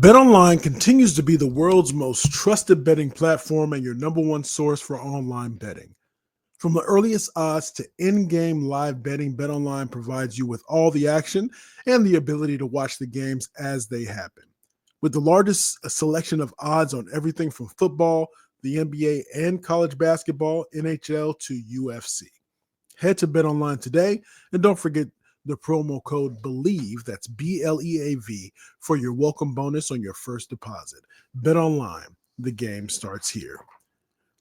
BetOnline continues to be the world's most trusted betting platform and your number one source for online betting. From the earliest odds to in-game live betting, BetOnline provides you with all the action and the ability to watch the games as they happen. With the largest selection of odds on everything from football, the NBA, and college basketball, NHL to UFC. Head to BetOnline today, and don't forget the promo code Bleav, that's BLEAV, for your welcome bonus on your first deposit. BetOnline, the game starts here.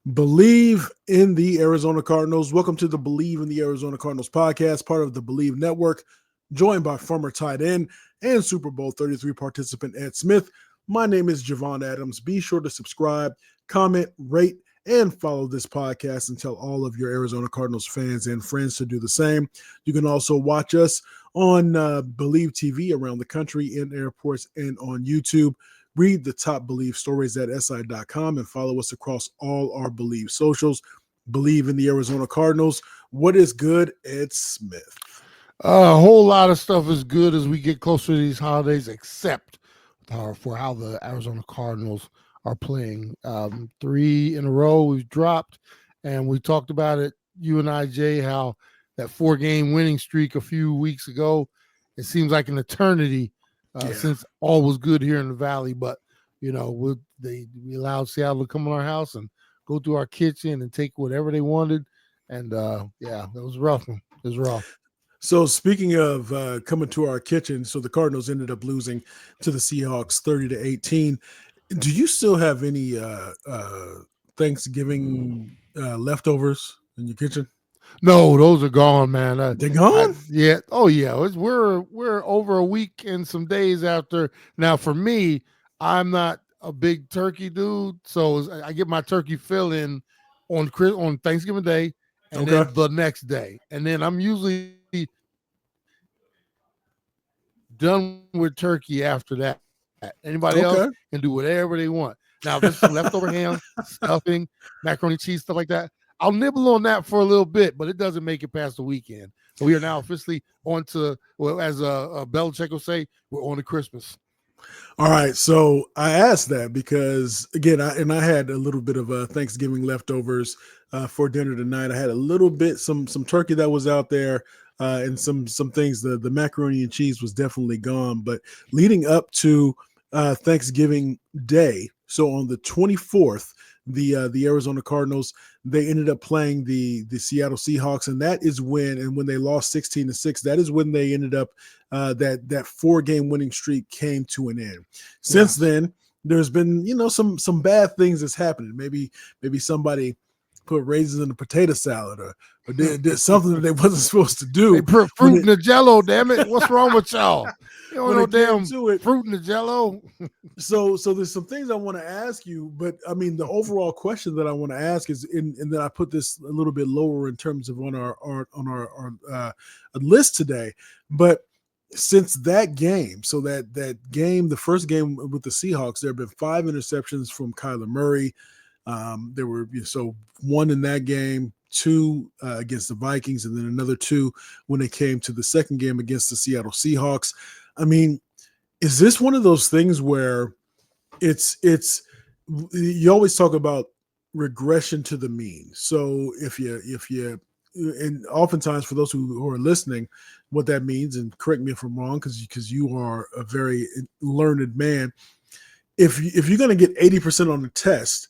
Bleav in the Arizona Cardinals. Welcome to the Bleav in the Arizona Cardinals podcast, part of the Bleav Network, joined by former tight end and Super Bowl 33 participant Ed Smith. My name is Javon Adams. Be sure to subscribe, comment, rate, and follow this podcast and tell all of your Arizona Cardinals fans and friends to do the same. You can also watch us on Bleav TV around the country, in airports, and on YouTube. Read the top Bleav stories at si.com and follow us across all our Bleav socials. Bleav in the Arizona Cardinals. What is good, Ed Smith? A whole lot of stuff is good as we get closer to these holidays, except for how the Arizona Cardinals are playing. 3 in a row we've dropped, and we talked about it, you and I, Jay, how that 4-game winning streak a few weeks ago, it seems like an eternity since all was good here in the Valley. But, you know, we allowed Seattle to come in our house and go through our kitchen and take whatever they wanted. And, it was rough. It was rough. So speaking of coming to our kitchen, so the Cardinals ended up losing to the Seahawks 30-18. Do you still have any Thanksgiving leftovers in your kitchen? No, those are gone, man. They're gone? Yeah. Oh, yeah. We're over a week and some days after. Now, for me, I'm not a big turkey dude, so I get my turkey fill in on Thanksgiving Day and then the next day, and then I'm usually done with turkey after that. Anybody else can do whatever they want. Now, if it's leftover ham, stuffing, macaroni cheese, stuff like that, I'll nibble on that for a little bit, but it doesn't make it past the weekend. So we are now officially on to, well, as Belichick will say, we're on to Christmas. All right. So I asked that because, again, I had a little bit of Thanksgiving leftovers for dinner tonight. I had a little bit, some turkey that was out there. And some things, the macaroni and cheese was definitely gone. But leading up to Thanksgiving Day, so on the 24th, the Arizona Cardinals, they ended up playing the Seattle Seahawks, and that is when they lost 16-6, that is when they ended up that 4-game winning streak came to an end. Since then, there's been some bad things that's happening. Maybe somebody put raisins in a potato salad or did something that they wasn't supposed to do. They put fruit in the Jello, damn it. What's wrong with y'all? You don't know damn fruit in the Jello. So there's some things I want to ask you, but I mean, the overall question that I want to ask is, and then I put this a little bit lower in terms of on our list today, but since that game, so that game, the first game with the Seahawks, there have been 5 interceptions from Kyler Murray. There were 1 in that game, 2 against the Vikings, and then another 2 when it came to the second game against the Seattle Seahawks. I mean, is this one of those things where it's you always talk about regression to the mean? So if you and oftentimes for those who are listening, what that means, and correct me if I'm wrong, because you are a very learned man. If you're going to get 80% on the test,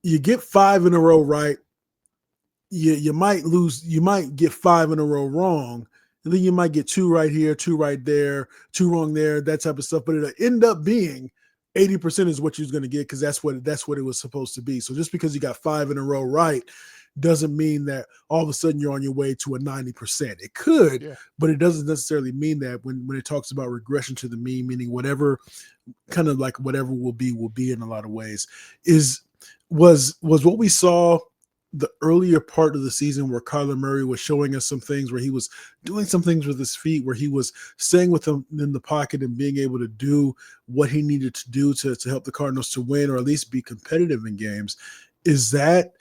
you get 5 in a row right, you might lose. You might get 5 in a row wrong, and then you might get 2 right here, 2 right there, 2 wrong there, that type of stuff. But it'll end up being 80% is what you're going to get, because that's what it was supposed to be. So just because you got 5 in a row right doesn't mean that all of a sudden you're on your way to a 90%. It could, but it doesn't necessarily mean that when it talks about regression to the mean, meaning whatever kind of like whatever will be in a lot of ways. Was what we saw the earlier part of the season where Kyler Murray was showing us some things, where he was doing some things with his feet, where he was staying with them in the pocket and being able to do what he needed to do to help the Cardinals to win, or at least be competitive in games. Is it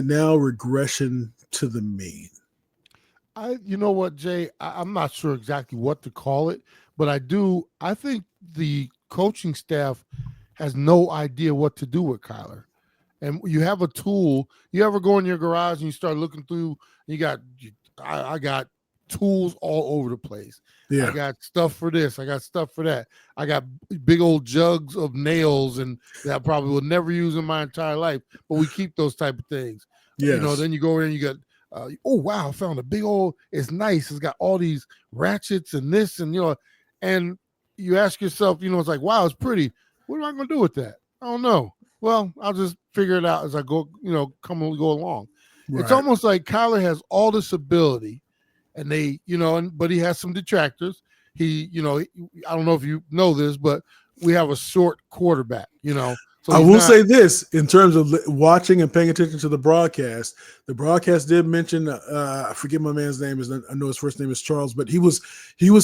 now regression to the mean? You know what, Jay? I'm not sure exactly what to call it, but I think the coaching staff has no idea what to do with Kyler. And you have a tool. You ever go in your garage and you start looking through, I got tools all over the place. Yeah. I got stuff for this. I got stuff for that. I got big old jugs of nails and that I probably will never use in my entire life, but we keep those type of things. Yes. Then you go in and you got, oh, wow, I found a big old, it's nice. It's got all these ratchets and this and, and you ask yourself, it's like, wow, it's pretty. What am I going to do with that? I don't know. Well, I'll just figure it out as I go, go along. Right. It's almost like Kyler has all this ability and they, but he has some detractors. He, I don't know if you know this, but we have a short quarterback, So I will say this in terms of watching and paying attention to the broadcast. The broadcast did mention, I forget my man's name is. I know his first name is Charles, but he was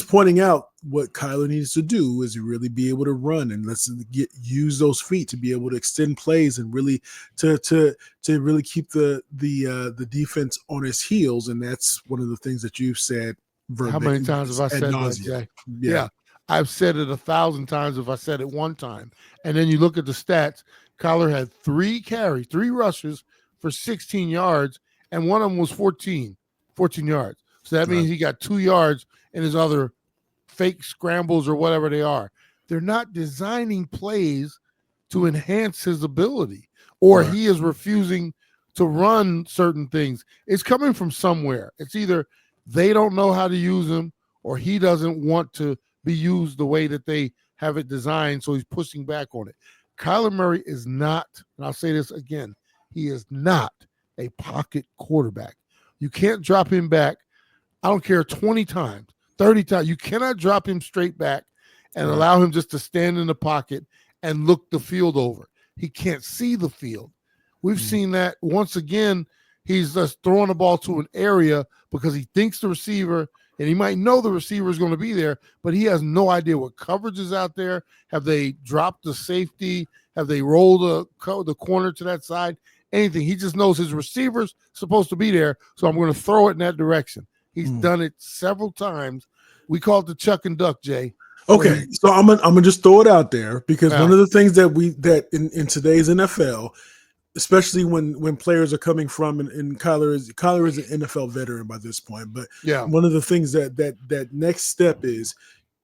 pointing out what Kyler needs to do is really be able to run and use those feet to be able to extend plays and really to really keep the defense on his heels. And that's one of the things that you've said. How many times have I said that, Jay? Yeah. I've said it 1,000 times if I said it one time. And then you look at the stats, Kyler had 3 rushes for 16 yards, and one of them was 14 yards. So that means he got 2 yards in his other fake scrambles or whatever they are. They're not designing plays to enhance his ability, or he is refusing to run certain things. It's coming from somewhere. It's either they don't know how to use him or he doesn't want to be used the way that they have it designed, so he's pushing back on it. Kyler Murray is not, and I'll say this again, he is not a pocket quarterback. You can't drop him back, I don't care, 20 times, 30 times. You cannot drop him straight back and allow him just to stand in the pocket and look the field over. He can't see the field. We've seen that once again. He's just throwing the ball to an area because he thinks the receiver, and he might know the receiver is going to be there, but he has no idea what coverage is out there. Have they dropped the safety? Have they rolled the corner to that side? Anything. He just knows his receiver's supposed to be there, so I'm going to throw it in that direction. He's done it several times. We call it the chuck and duck, Jay. Okay, so I'm gonna just throw it out there because one of the things that in today's NFL, especially when players are coming from, and Kyler is an NFL veteran by this point, but one of the things that next step is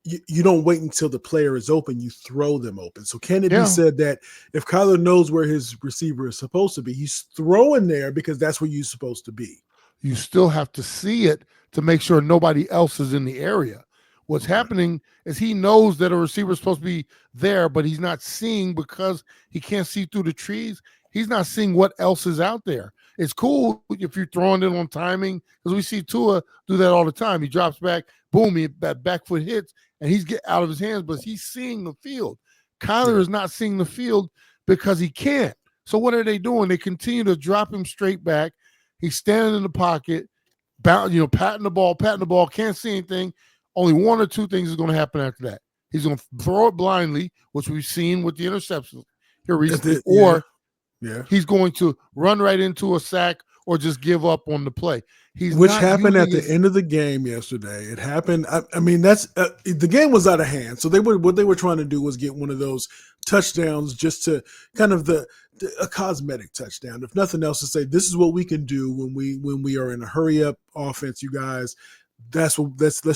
you don't wait until the player is open, you throw them open. So can it be said that if Kyler knows where his receiver is supposed to be, he's throwing there because that's where you're supposed to be? You still have to see it to make sure nobody else is in the area. What's happening is he knows that a receiver is supposed to be there, but he's not seeing because he can't see through the trees. He's not seeing what else is out there. It's cool if you're throwing it on timing, because we see Tua do that all the time. He drops back, boom, that back foot hits, and he's get out of his hands, but he's seeing the field. Kyler is not seeing the field because he can't. So what are they doing? They continue to drop him straight back. He's standing in the pocket, patting the ball, can't see anything. Only one or two things is going to happen after that. He's going to throw it blindly, which we've seen with the interceptions here recently, or he's going to run right into a sack or just give up on the play. Which happened at the end of the game yesterday. It happened. I mean, that's the game was out of hand. So what they were trying to do was get one of those touchdowns, just to kind of a cosmetic touchdown, if nothing else, to say this is what we can do when we are in a hurry up offense, you guys. Let's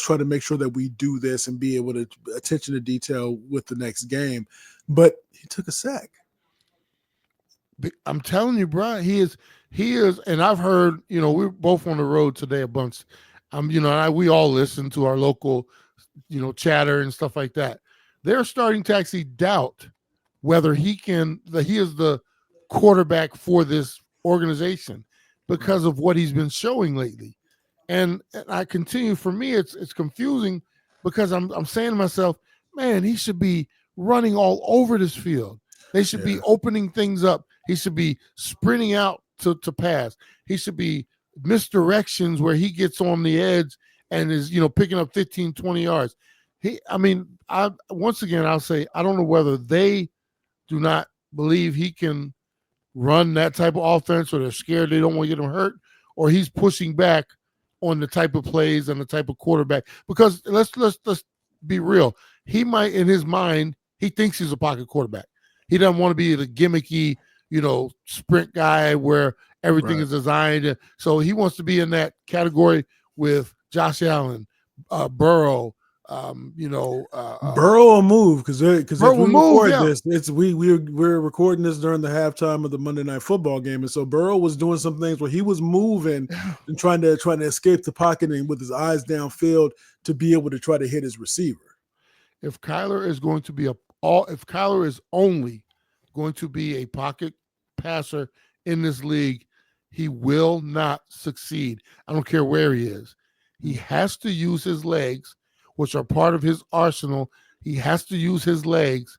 try to make sure that we do this and be able to attention to detail with the next game. But he took a sack. I'm telling you, bro, he is, and I've heard, we're both on the road today a bunch. We all listen to our local, chatter and stuff like that. They're starting to actually doubt whether he is the quarterback for this organization because of what he's been showing lately. And I continue, for me, it's confusing because I'm saying to myself, man, he should be running all over this field. They should be opening things up. He should be sprinting out to pass. He should be misdirections where he gets on the edge and is, picking up 15, 20 yards. Once again, I'll say, I don't know whether they do not believe he can run that type of offense, or they're scared they don't want to get him hurt, or he's pushing back on the type of plays and the type of quarterback. Because let's be real. He might, in his mind, he thinks he's a pocket quarterback. He doesn't want to be the gimmicky, sprint guy where everything is designed. So he wants to be in that category with Josh Allen, Burrow. Burrow will move because if we record this, we're recording this during the halftime of the Monday Night Football game, and so Burrow was doing some things where he was moving and trying to escape the pocket and with his eyes downfield to be able to try to hit his receiver. If Kyler is going to be if Kyler is only going to be a pocket passer in this league, he will not succeed. I don't care where he is. He has to use his legs, which are part of his arsenal. He has to use his legs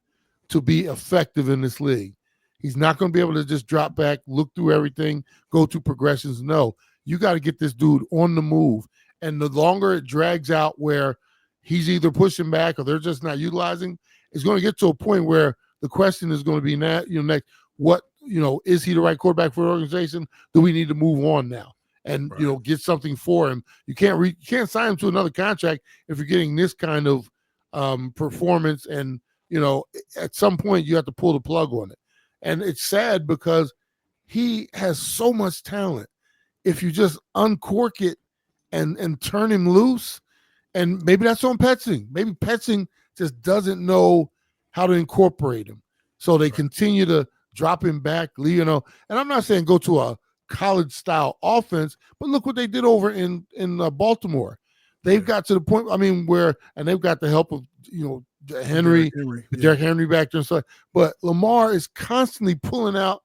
to be effective in this league. He's not going to be able to just drop back, look through everything, go through progressions. No, you got to get this dude on the move. And the longer it drags out where he's either pushing back or they're just not utilizing, it's going to get to a point where the question is going to be next, is he the right quarterback for the organization? Do we need to move on now and get something for him? You can't sign him to another contract if you're getting this kind of performance, and at some point you have to pull the plug on it. And it's sad because he has so much talent. If you just uncork it and turn him loose, and maybe that's on Petzing. Maybe Petzing just doesn't know how to incorporate him. So they continue to drop him back, and I'm not saying go to a college-style offense, but look what they did over in Baltimore. They've got to the point, and they've got the help of, Derrick Henry back there and stuff. But Lamar is constantly pulling out,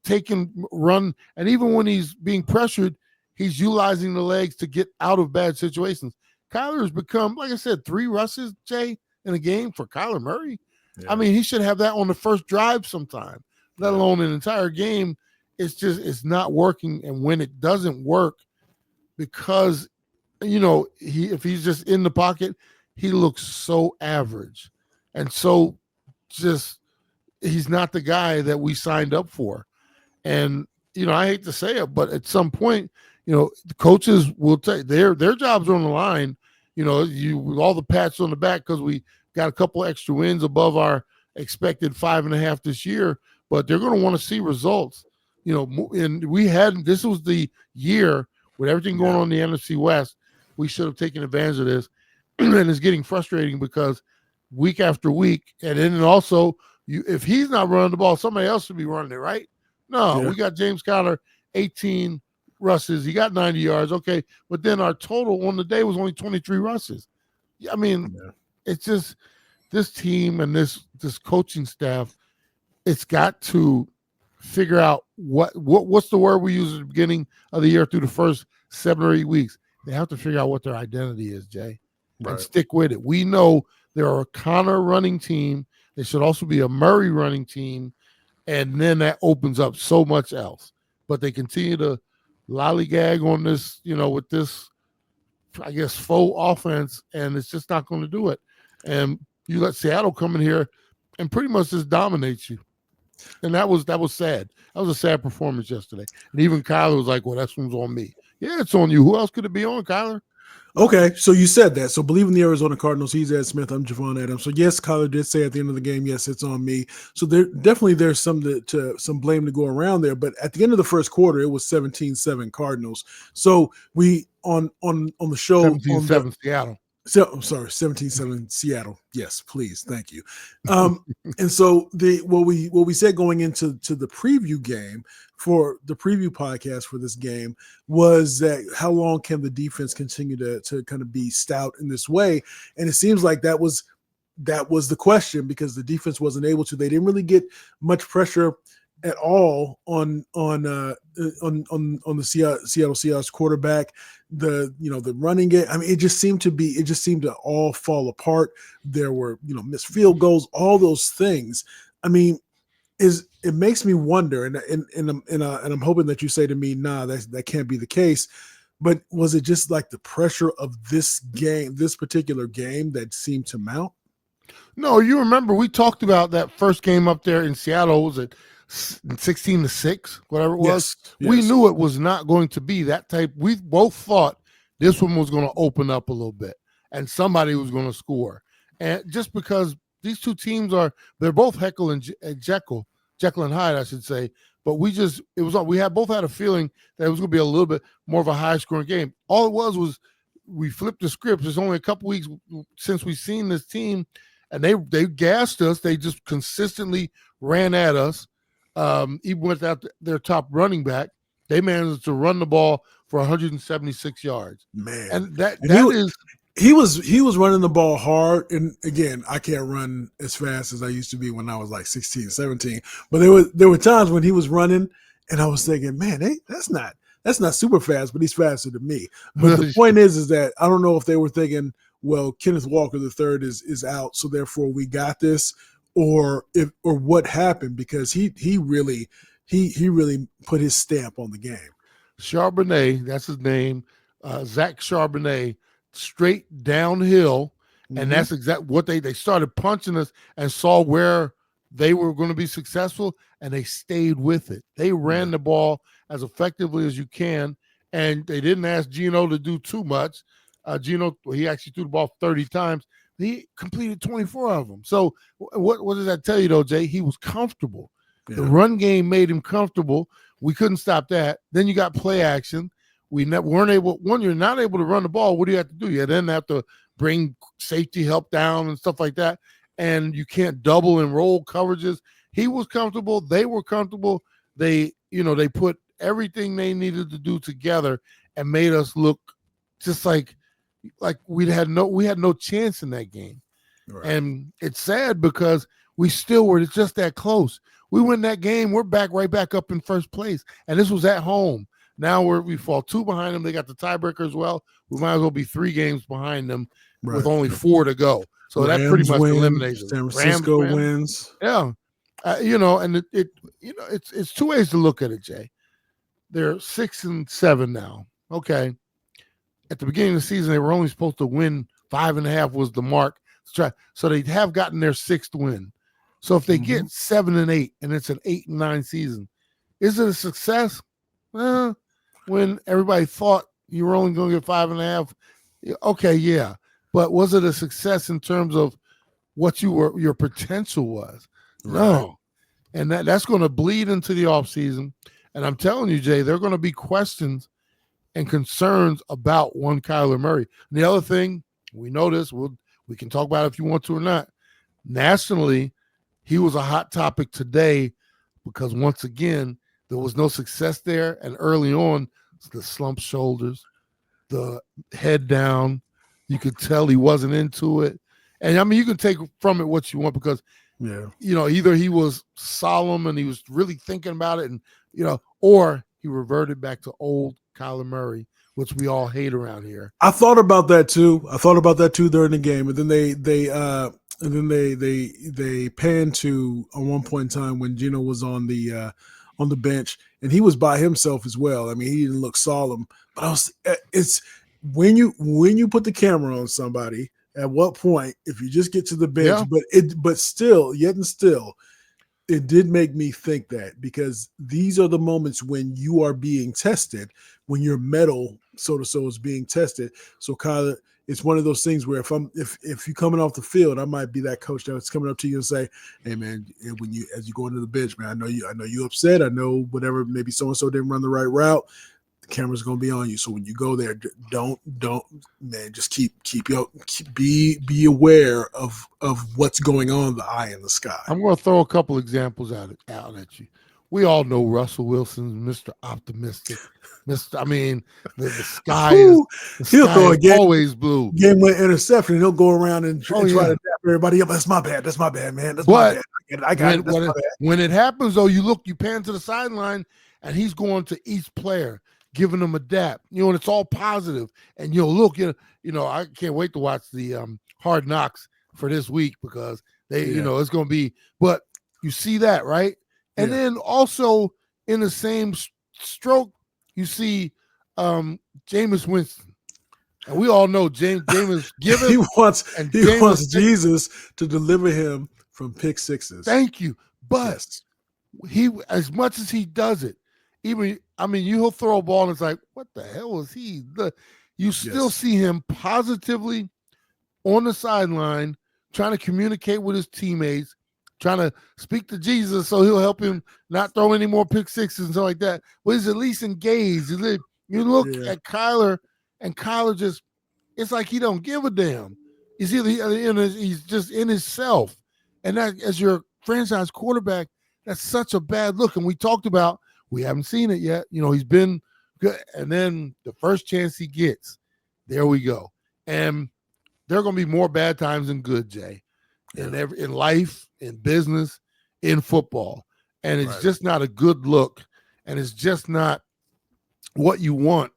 taking run, and even when he's being pressured, he's utilizing the legs to get out of bad situations. Kyler has become, like I said, 3 rushes, Jay, in a game for Kyler Murray. Yeah. He should have that on the first drive sometime, let alone an entire game. It's not working. And when it doesn't work, because, if he's just in the pocket, he looks so average. And so he's not the guy that we signed up for. And, I hate to say it, but at some point, the coaches will take their jobs are on the line. With all the pats on the back because we got a couple extra wins above our expected 5.5 this year, but they're going to want to see results. And this was the year with everything going on in the NFC West. We should have taken advantage of this, and it's getting frustrating because week after week, and then also if he's not running the ball, somebody else should be running it, right? No, we got James Conner, 18 rushes. He got 90 yards. Okay. But then our total on the day was only 23 rushes. It's just this team and this coaching staff, it's got to figure out what's the word we use at the beginning of the year through the first 7 or 8 weeks. They have to figure out what their identity is, Jay, and stick with it. We know there are a Connor running team. There should also be a Murray running team. And then that opens up so much else. But they continue to lollygag on this, with this, I guess, faux offense, and it's just not going to do it. And you let Seattle come in here and pretty much just dominates you. And that was sad. That was a sad performance yesterday. And even Kyler was like, well, that one's on me. Yeah, it's on you. Who else could it be on, Kyler? Okay, so you said that. So Bleav in the Arizona Cardinals. He's Ed Smith. I'm Javon Adams. So yes, Kyler did say at the end of the game, yes, it's on me. So there's some blame to go around there. But at the end of the first quarter, it was 17-7 Cardinals. So we on the show 17-7 Seattle. So I'm sorry, 17-7 Seattle. Yes, please, thank you. And so what we said going into the preview game for the preview podcast for this game was that how long can the defense continue to kind of be stout in this way? And it seems like that was the question because the defense wasn't able to. They didn't really get much pressure at all on the Seattle Seahawks quarterback. The running game. It just seemed to all fall apart. There were missed field goals, all those things. It makes me wonder, and I'm hoping that you say to me, nah, that can't be the case. But was it just like the pressure of this game, this particular game, that seemed to mount? No, you remember we talked about that first game up there in Seattle. Was it 16-6, whatever it was? Yes. We knew it was not going to be that type. We both thought this one was going to open up a little bit and somebody was going to score. And just because these two teams they're both Jekyll and Hyde, I should say. But we both had a feeling that it was going to be a little bit more of a high scoring game. All it was we flipped the script. There's only a couple weeks since we've seen this team, and they gassed us. They just consistently ran at us, even without their top running back. They managed to run the ball for 176 yards. Man, and he was running the ball hard. And again, I can't run as fast as I used to be when I was like 16, 17. But there were times when he was running, and I was thinking, man, that's not super fast, but he's faster than me. But the point is that I don't know if they were thinking, well, Kenneth Walker III is out, so therefore we got this, or what happened, because he really put his stamp on the game. Charbonnet, that's his name, Zach Charbonnet, straight downhill, and that's exactly what they started punching us and saw where they were going to be successful, and they stayed with it. They ran the ball as effectively as you can, and they didn't ask Geno to do too much. Geno, he actually threw the ball 30 times. He completed 24 of them. So what does that tell you, though, Jay? He was comfortable. Yeah. The run game made him comfortable. We couldn't stop that. Then you got play action. Weren't able. When you're not able to run the ball, what do you have to do? You then have to bring safety help down and stuff like that. And you can't double and roll coverages. He was comfortable. They were comfortable. They put everything they needed to do together and made us look just like we had no chance in that game. Right. And it's sad because we still were just that close. We win that game, we're right back up in first place. And this was at home. Now we fall 2 behind them. They got the tiebreaker as well. We might as well be 3 games behind them with only 4 to go. So that pretty much eliminates them. San Francisco wins. Yeah. And it's 2 ways to look at it, Jay. They're 6-7 now. Okay. At the beginning of the season, they were only supposed to win 5.5 was the mark. So they have gotten their 6th win. So if they get 7-8 and it's an 8-9 season, is it a success? When everybody thought you were only going to get 5.5, okay, yeah. But was it a success in terms of what your potential was? Right. No. And that's going to bleed into the offseason. And I'm telling you, Jay, there are going to be questions and concerns about one Kyler Murray. And the other thing, we know this, we can talk about it if you want to or not. Nationally, he was a hot topic today because once again, there was no success there. And early on, the slumped shoulders, the head down, you could tell he wasn't into it. And I mean, you can take from it what you want because, either he was solemn and he was really thinking about it and, or he reverted back to old Kyler Murray, which we all hate around here. I thought about that too. During the game. And then they panned to on one point in time when Geno was on the bench, and he was by himself as well. I mean, he didn't look solemn, but it's when you put the camera on somebody, at what point, if you just get to the bench, but still, it did make me think that, because these are the moments when you are being tested, when your mettle, so is being tested. So Kyler, it's one of those things where if you're coming off the field, I might be that coach that's coming up to you and say, "Hey man, as you go into the bench, man, I know you upset. I know whatever. Maybe so and so didn't run the right route. The camera's gonna be on you. So when you go there, don't man, just be aware of what's going on, the eye in the sky." I'm going to throw a couple examples out at you. We all know Russell Wilson's Mr. Optimistic. The sky is always blue. Game winning interception. He'll go around and try to dap everybody up. That's my bad, man. That's my bad. I got it. When it happens, though, you pan to the sideline, and he's going to each player, giving them a dap. And it's all positive. And look, I can't wait to watch the Hard Knocks for this week because it's going to be. But you see that, right? And then also in the same stroke, you see Jameis Winston. And we all know Jameis given. He wants Jesus to deliver him from pick sixes. Thank you. But he, as much as he does it, he'll throw a ball and it's like, what the hell is he? You still see him positively on the sideline trying to communicate with his teammates, trying to speak to Jesus so he'll help him not throw any more pick sixes and stuff like that. But he's at least engaged. You look at Kyler, and Kyler just, it's like he don't give a damn. He's he's just in himself. And that, as your franchise quarterback, that's such a bad look. And we talked about, we haven't seen it yet. He's been good. And then the first chance he gets, there we go. And there are going to be more bad times than good, Jay, in life, in business, in football. And it's just not a good look. And it's just not what you want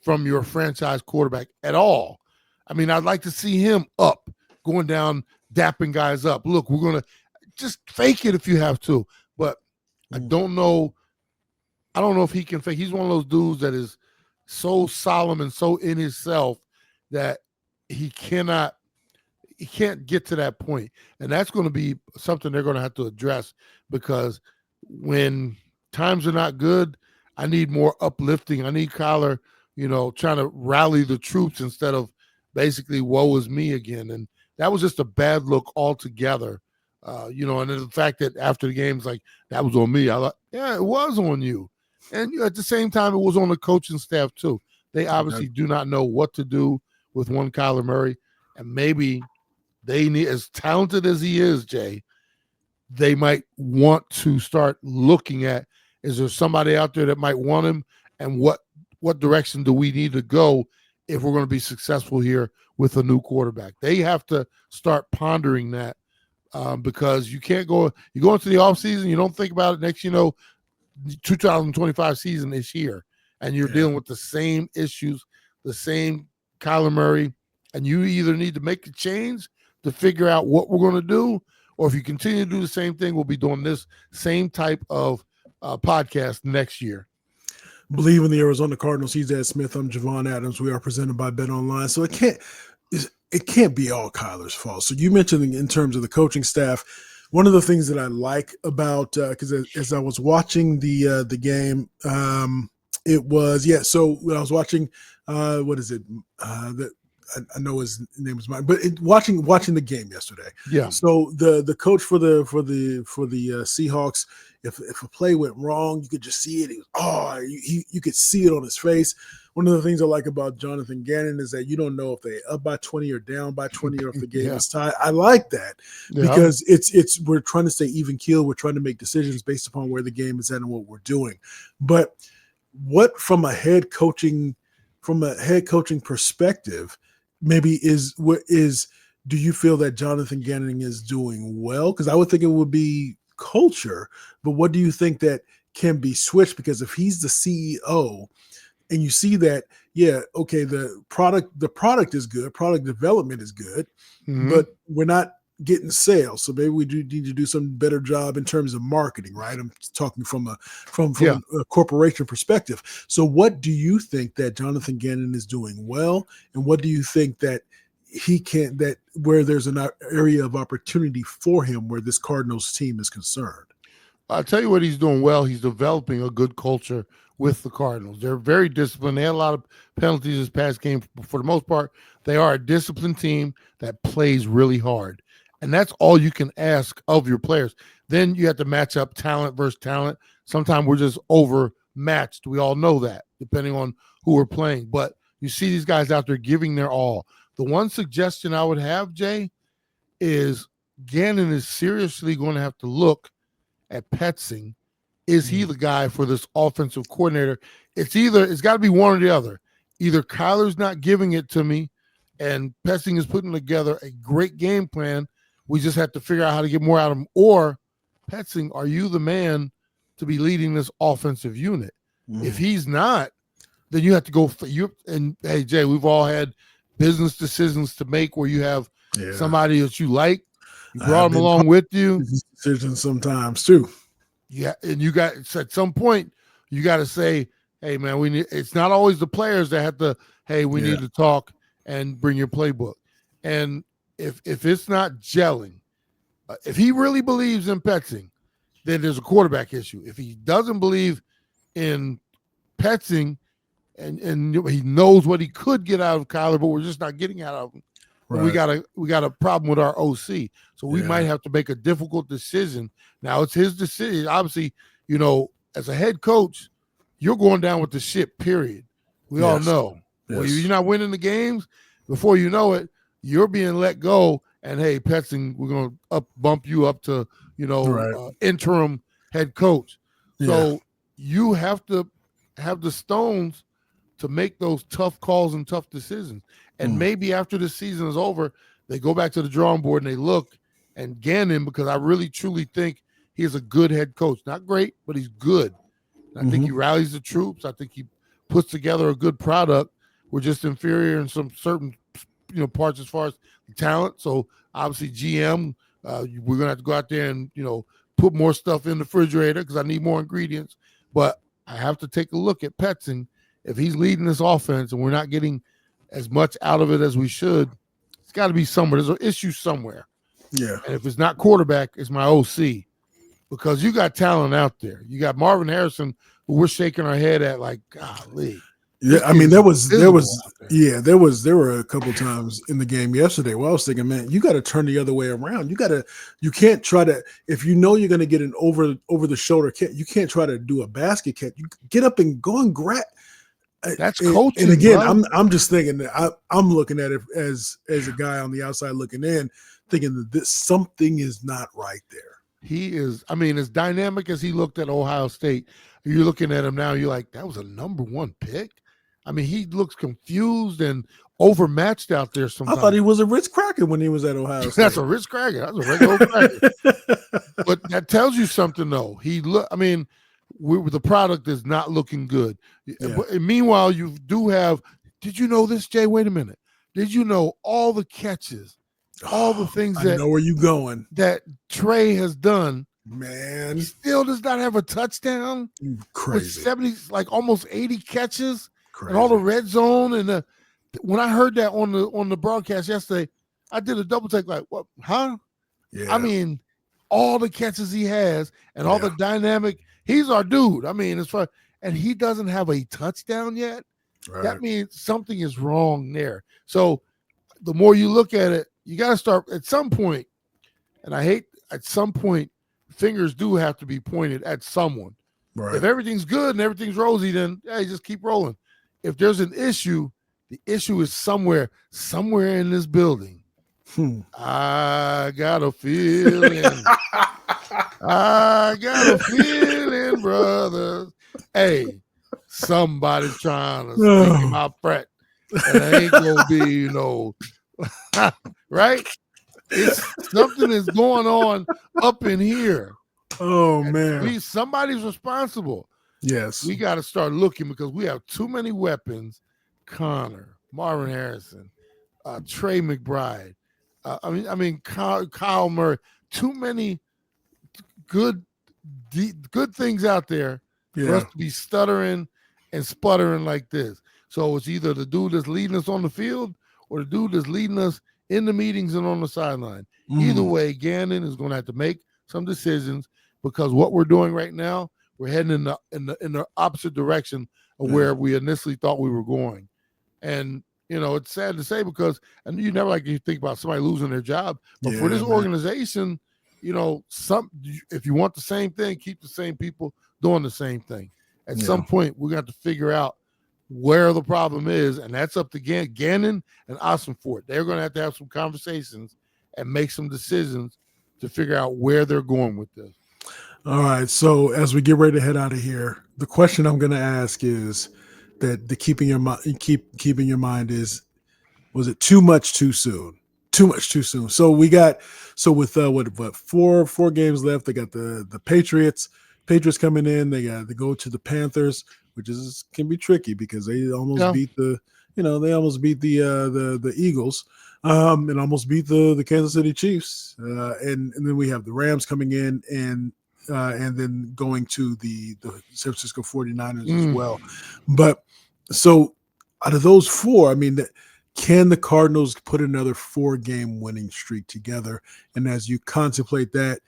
from your franchise quarterback at all. I mean, I'd like to see him up, going down, dapping guys up. Look, we're going to just fake it if you have to. But I don't know. I don't know if he can fake. He's one of those dudes that is so solemn and so in himself that he can't get to that point. And that's going to be something they're going to have to address, because when times are not good, I need more uplifting. I need Kyler, trying to rally the troops instead of basically woe is me again. And that was just a bad look altogether. And the fact that after the game, it's like, that was on me. I thought, yeah, it was on you. And at the same time, it was on the coaching staff too. They obviously do not know what to do with one Kyler Murray. And maybe they need, as talented as he is, Jay, they might want to start looking at, is there somebody out there that might want him? And what direction do we need to go if we're going to be successful here with a new quarterback? They have to start pondering that. Because you can't go into the offseason, you don't think about it. Next, 2025 season is here, and you're dealing with the same issues, the same Kyler Murray, and you either need to make a change to figure out what we're going to do, or if you continue to do the same thing, we'll be doing this same type of podcast next year. Bleav in the Arizona Cardinals. He's Ed Smith. I'm Javon Adams. We are presented by Bet Online. So it can't be all Kyler's fault. So you mentioned in terms of the coaching staff, one of the things that I like about, because as I was watching the game, it was, so when I was watching, what is it? I know his name is Mike, but watching the game yesterday. Yeah. So the coach for the Seahawks, if a play went wrong, you could just see it. You could see it on his face. One of the things I like about Jonathan Gannon is that you don't know if they're up by 20 or down by 20 or if the game is tied. I like that because we're trying to stay even keel. We're trying to make decisions based upon where the game is at and what we're doing. But what from a head coaching perspective, maybe do you feel that Jonathan Gannon is doing well? Because I would think it would be culture, but what do you think that can be switched? Because if he's the CEO and you see that, the product is good, product development is good, but we're not getting sales. So maybe we do need to do some better job in terms of marketing, right? I'm talking from a corporation perspective. So what do you think that Jonathan Gannon is doing well? And what do you think that where there's an area of opportunity for him where this Cardinals team is concerned? I'll tell you what he's doing well. He's developing a good culture with the Cardinals. They're very disciplined. They had a lot of penalties this past game. For the most part, they are a disciplined team that plays really hard. And that's all you can ask of your players. Then you have to match up talent versus talent. Sometimes we're just overmatched. We all know that, depending on who we're playing. But you see these guys out there giving their all. The one suggestion I would have, Jay, is Gannon is seriously going to have to look at Petzing. Is he the guy for this offensive coordinator? It's got to be one or the other. Either Kyler's not giving it to me and Petzing is putting together a great game plan. We just have to figure out how to get more out of him. Or, Petzing, are you the man to be leading this offensive unit? If he's not, then you have to go for you. And hey, Jay, we've all had business decisions to make where you have somebody that you like. You brought them along with you. Decisions sometimes too. Yeah, and you got at some point you got to say, "Hey, man, we need." It's not always the players that have to. Hey, we need to talk and bring your playbook. And if it's not gelling, if he really believes in Petzing, then there's a quarterback issue. If he doesn't believe in Petzing, and he knows what he could get out of Kyler, but we're just not getting out of him, but we got a problem with our OC. So we might have to make a difficult decision. Now it's his decision. Obviously, as a head coach, you're going down with the ship, period. We all know. Yes. Well, you're not winning the games. Before you know it, you're being let go. And, hey, Petzing, we're going to bump you up to, interim head coach. So you have to have the stones to make those tough calls and tough decisions. And maybe after the season is over, they go back to the drawing board and they look and Gannon, because I really, truly think he is a good head coach. Not great, but he's good. I think he rallies the troops. I think he puts together a good product. We're just inferior in some certain, parts as far as the talent. So obviously GM, we're going to have to go out there and, put more stuff in the refrigerator because I need more ingredients. But I have to take a look at Petzing. If he's leading this offense and we're not getting as much out of it as we should, it's got to be somewhere. There's an issue somewhere. Yeah. And if it's not quarterback, it's my OC. Because you got talent out there. You got Marvin Harrison, who we're shaking our head at like, golly. Yeah, I mean, there were a couple times in the game yesterday where I was thinking, man, you got to turn the other way around. You can't try to, if you know you're going to get an over the shoulder catch, you can't try to do a basket catch. You get up and go and grab. That's coaching. And again, bro. I'm just thinking that I'm looking at it as a guy on the outside looking in, thinking that something is not right there. He is, as dynamic as he looked at Ohio State, you're looking at him now, you're like, that was a number one pick? He looks confused and overmatched out there sometimes. I thought he was a Ritz Cracker when he was at Ohio State. That's a Ritz Cracker. That's a regular cracker. But that tells you something, though. The product is not looking good. Yeah. But meanwhile, you do have, did you know this, Jay? Wait a minute. Did you know all the catches, all the things I know where you going, that Trey has done? Man, he still does not have a touchdown. Crazy. With 70, like almost 80 catches. Crazy. And all the red zone. And when I heard that on the broadcast yesterday, I did a double take like, what, huh? Yeah. All the catches he has and all the dynamic, he's our dude. As far, and he doesn't have a touchdown yet. Right. That means something is wrong there. So the more you look at it, you got to start at some point. And at some point, fingers do have to be pointed at someone. Right. If everything's good and everything's rosy, then just keep rolling. If there's an issue, the issue is somewhere in this building. I got a feeling. I got a feeling, brothers. Hey, somebody's trying to sneak my fret. And it ain't gonna be, right? Something is going on up in here. Oh, man. Somebody's responsible. Yes. We got to start looking because we have too many weapons. Connor, Marvin Harrison, Trey McBride. Kyle Murray. Too many good things out there for us to be stuttering and sputtering like this. So it's either the dude that's leading us on the field or the dude that's leading us in the meetings and on the sideline. Either way, Gannon is going to have to make some decisions because what we're doing right now, we're heading in the opposite direction of where we initially thought we were going. And, it's sad to say because and you never like you think about somebody losing their job. But for this organization, if you want the same thing, keep the same people doing the same thing. At some point, we're going to have to figure out where the problem is, and that's up to Gannon and Ossenfort. They're going to have some conversations and make some decisions to figure out where they're going with this. All right. So as we get ready to head out of here, the question I'm going to ask is that the keeping your mind is, was it too much too soon? Too much too soon. So with what four games left, they got the Patriots coming in. They go to the Panthers, which can be tricky because they almost beat the Eagles, and almost beat the Kansas City Chiefs. And then we have the Rams coming in and then going to the San Francisco 49ers as well. But so out of those four, can the Cardinals put another 4-game winning streak together? And as you contemplate that,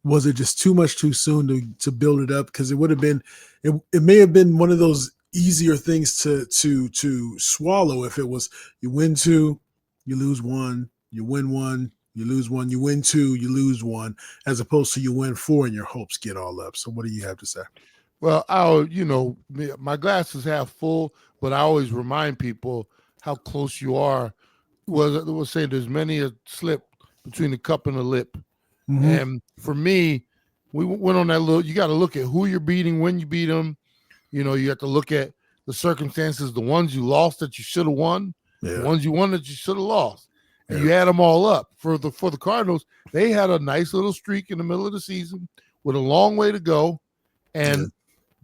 was it just too much too soon to build it up? Because it would have been, it may have been one of those easier things to swallow if it was you win 2, you lose one, you win one, you lose one, you win two, you lose one, as opposed to you win four and your hopes get all up. So what do you have to say? Well, my glass is half full, but I always remind people how close you are. We'll say there's many a slip between the cup and the lip. Mm-hmm. And for me, we went on that little, you got to look at who you're beating, when you beat them. You have to look at the circumstances, the ones you lost that you should have won, the ones you won that you should have lost. And you add them all up. For the Cardinals, they had a nice little streak in the middle of the season with a long way to go. And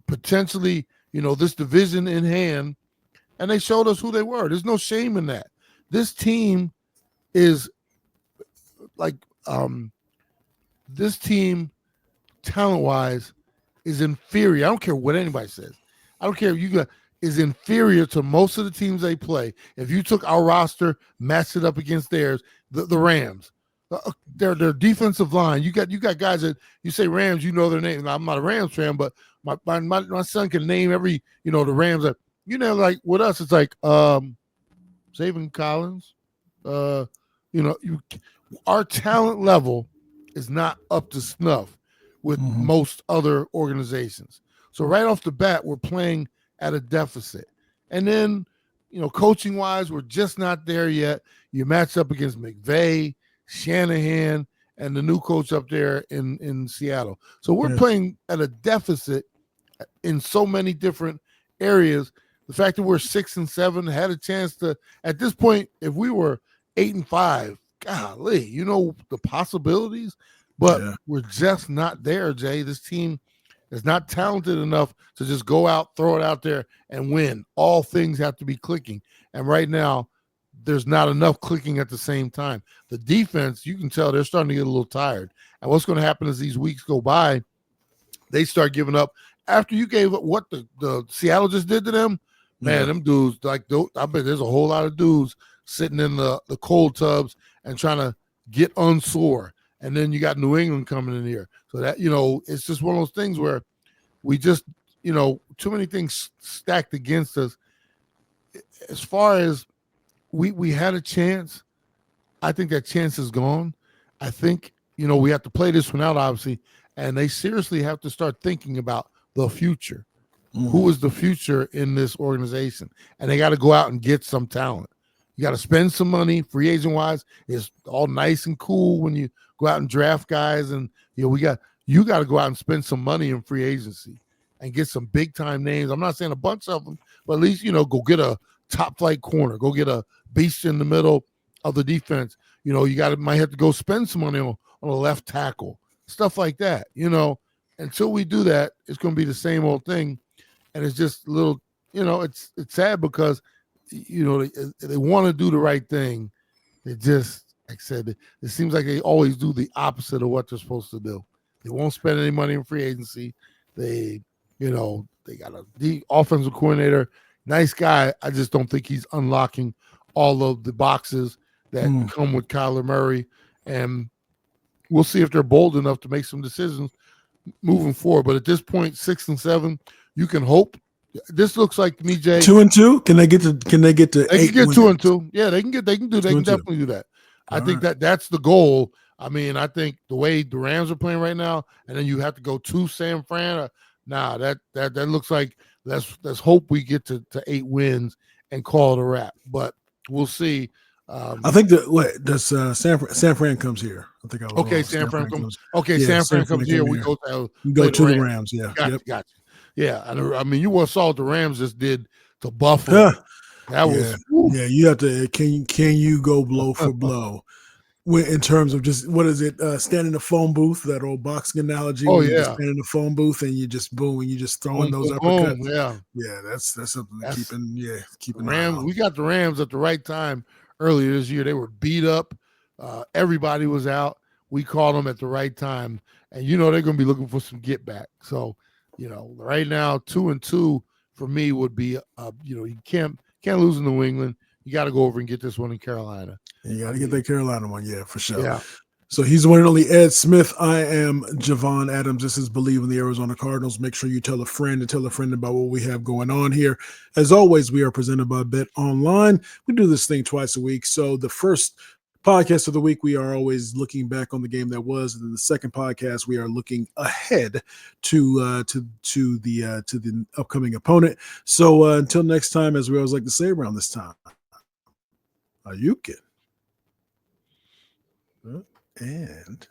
potentially, this division in hand, and they showed us who they were. There's no shame in that. This team is like, this team, talent-wise, is inferior. I don't care what anybody says. I don't care if is inferior to most of the teams they play. If you took our roster, matched it up against theirs, the Rams, their defensive line. You got guys that you say Rams, their name. Now, I'm not a Rams fan, but my son can name every the Rams. Like with us, it's like Zaven Collins. Our talent level is not up to snuff with most other organizations. So right off the bat, we're playing at a deficit. And then, coaching wise, we're just not there yet. You match up against McVay, Shanahan, and the new coach up there in Seattle. So we're playing at a deficit in so many different areas. The fact that we're 6-7 had a chance to, at this point, if we were 8-5, golly, the possibilities, but we're just not there, Jay. This team is not talented enough to just go out, throw it out there, and win. All things have to be clicking. And right now, there's not enough clicking at the same time. The defense, you can tell they're starting to get a little tired. And what's going to happen as these weeks go by, they start giving up. After you gave up what the Seattle just did to them, man, them dudes, I bet there's a whole lot of dudes sitting in the cold tubs and trying to get unsore. And then you got New England coming in here. So that, it's just one of those things where we just, too many things stacked against us. As far as we had a chance, I think that chance is gone. I think, we have to play this one out, obviously, and they seriously have to start thinking about the future. Who is the future in this organization? And they got to go out and get some talent. You got to spend some money, free agent wise. It's all nice and cool when you go out and draft guys, and you got to go out and spend some money in free agency and get some big time names. I'm not saying a bunch of them, but at least go get a top flight corner, go get a beast in the middle of the defense. You might have to go spend some money on a left tackle, stuff like that. Until we do that, it's going to be the same old thing, and it's just a little. It's sad because they want to do the right thing. They just, like I said, it seems like they always do the opposite of what they're supposed to do. They won't spend any money in free agency. They got the offensive coordinator, nice guy. I just don't think he's unlocking all of the boxes that come with Kyler Murray. And we'll see if they're bold enough to make some decisions moving forward. But at this point, 6-7, you can hope. This looks like to me, Jay. 2-2. Can they get to? They can get 2-2. Yeah, they can definitely do that. I think that's the goal. I mean, I think the way the Rams are playing right now, and then you have to go to San Fran. That looks like let's hope we get to 8 wins and call it a wrap. But we'll see. I think San Fran comes here. I think I was okay. wrong. San Fran comes. Okay, San Fran comes here. We go to the Rams. Yeah, gotcha. Yeah, I mean, you saw what the Rams just did to Buffalo. That was you have to. Can you go blow for blow? In terms of just what is it? Stand in the phone booth, that old boxing analogy. Oh you just stand in the phone booth and you just boom, and you just throwing those uppercuts. Yeah, that's something to keep an eye on. We got the Rams at the right time earlier this year. They were beat up. Everybody was out. We called them at the right time, and they're going to be looking for some get back. So, right now 2-2 for me would be you can't lose in New England. You got to go over and get this one in Carolina. You got to get that Carolina one, yeah, for sure. Yeah. So he's the one and only Ed Smith. I am Javon Adams. This is Bleav in the Arizona Cardinals. Make sure you tell a friend about what we have going on here. As always, we are presented by Bet Online. We do this thing twice a week. So the first podcast of the week, we are always looking back on the game that was, and then the second podcast, we are looking ahead to the upcoming opponent. So until next time, as we always like to say around this time, you can and